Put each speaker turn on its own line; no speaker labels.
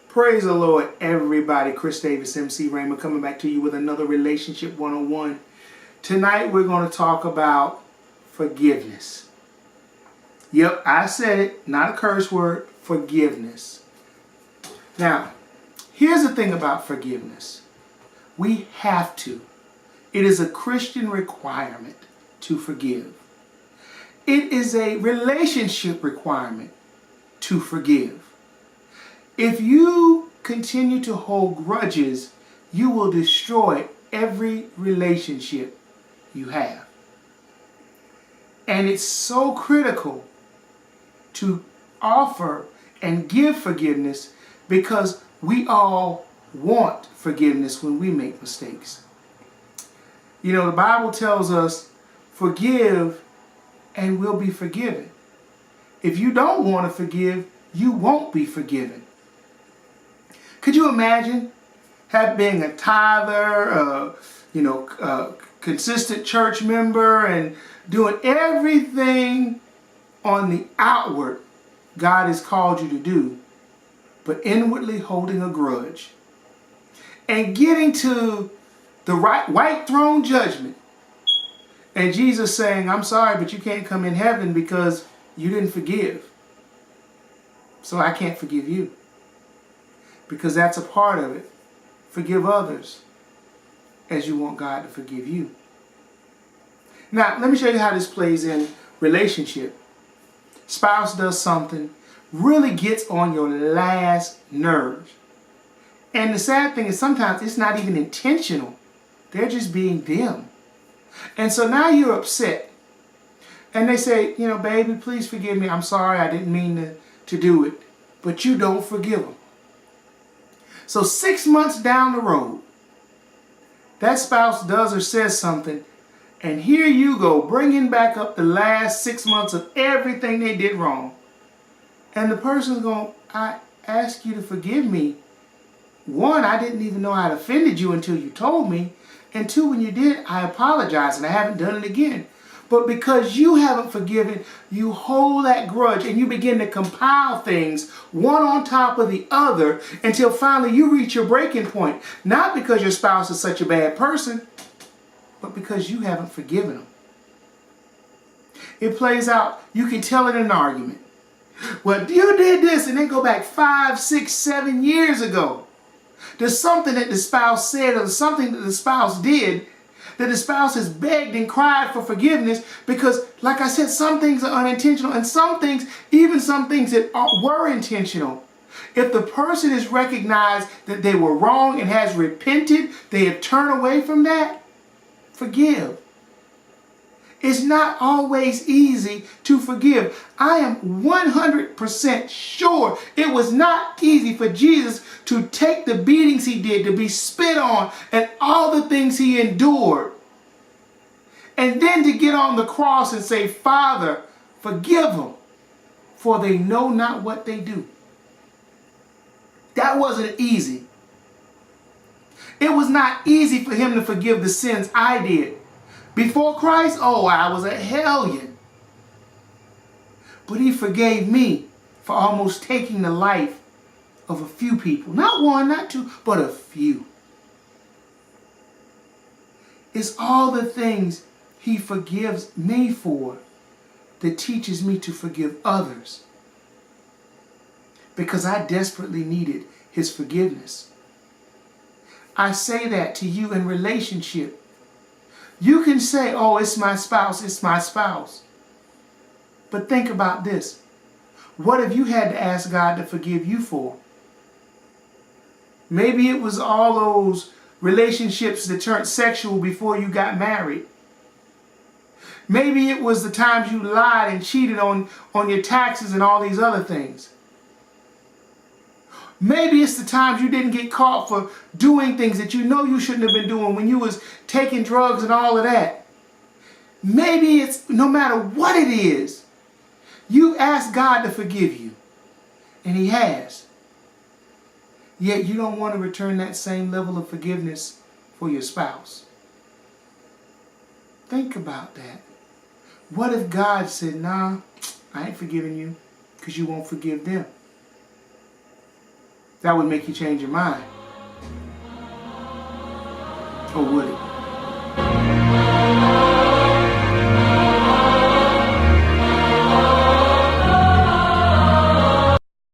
Praise the Lord, everybody. Chris Davis, MC Raymer, coming back to you with another Relationship 101. Tonight we're going to talk about forgiveness. Yep, I said it, not a curse word, forgiveness. Now, here's the thing about forgiveness. We have to. It is a Christian requirement to forgive. It is a relationship requirement to forgive. If you continue to hold grudges, you will destroy every relationship you have. And it's so critical to offer and give forgiveness because we all want forgiveness when we make mistakes. You know, the Bible tells us, forgive and we'll be forgiven. If you don't want to forgive, you won't be forgiven. Could you imagine being a tither, consistent church member and doing everything on the outward God has called you to do, but inwardly holding a grudge and getting to the white throne judgment and Jesus saying, I'm sorry, but you can't come in heaven because you didn't forgive. So I can't forgive you. Because that's a part of it. Forgive others as you want God to forgive you. Now, let me show you how this plays in relationship. Spouse does something, really gets on your last nerve. And the sad thing is sometimes it's not even intentional. They're just being them. And so now you're upset. And they say, baby, please forgive me. I'm sorry, I didn't mean to do it. But you don't forgive them. So 6 months down the road, that spouse does or says something, and here you go, bringing back up the last 6 months of everything they did wrong. And the person's going, I asked you to forgive me. One, I didn't even know I'd offended you until you told me. And two, when you did, I apologize and I haven't done it again. But because you haven't forgiven, you hold that grudge and you begin to compile things one on top of the other until finally you reach your breaking point. Not because your spouse is such a bad person, but because you haven't forgiven them. It plays out, you can tell it in an argument. Well, you did this, and then go back 5, 6, 7 years ago. There's something that the spouse said or something that the spouse did that the spouse has begged and cried for forgiveness because, like I said, some things are unintentional and some things, even some things that were intentional. If the person has recognized that they were wrong and has repented, they have turned away from that, forgive. It's not always easy to forgive. I am 100% sure it was not easy for Jesus to take the beatings he did, to be spit on, and all the things he endured. And then to get on the cross and say, Father, forgive them, for they know not what they do. That wasn't easy. It was not easy for him to forgive the sins I did. Before Christ, I was a hellion. But he forgave me for almost taking the life of a few people. Not one, not two, but a few. It's all the things he forgives me for that teaches me to forgive others. Because I desperately needed his forgiveness. I say that to you in relationship. You can say, it's my spouse, it's my spouse. But think about this. What have you had to ask God to forgive you for? Maybe it was all those relationships that turned sexual before you got married. Maybe it was the times you lied and cheated on your taxes and all these other things. Maybe it's the times you didn't get caught for doing things that you know you shouldn't have been doing when you was taking drugs and all of that. Maybe it's no matter what it is, you ask God to forgive you, and he has. Yet you don't want to return that same level of forgiveness for your spouse. Think about that. What if God said, nah, I ain't forgiving you because you won't forgive them? That would make you change your mind. Or would it?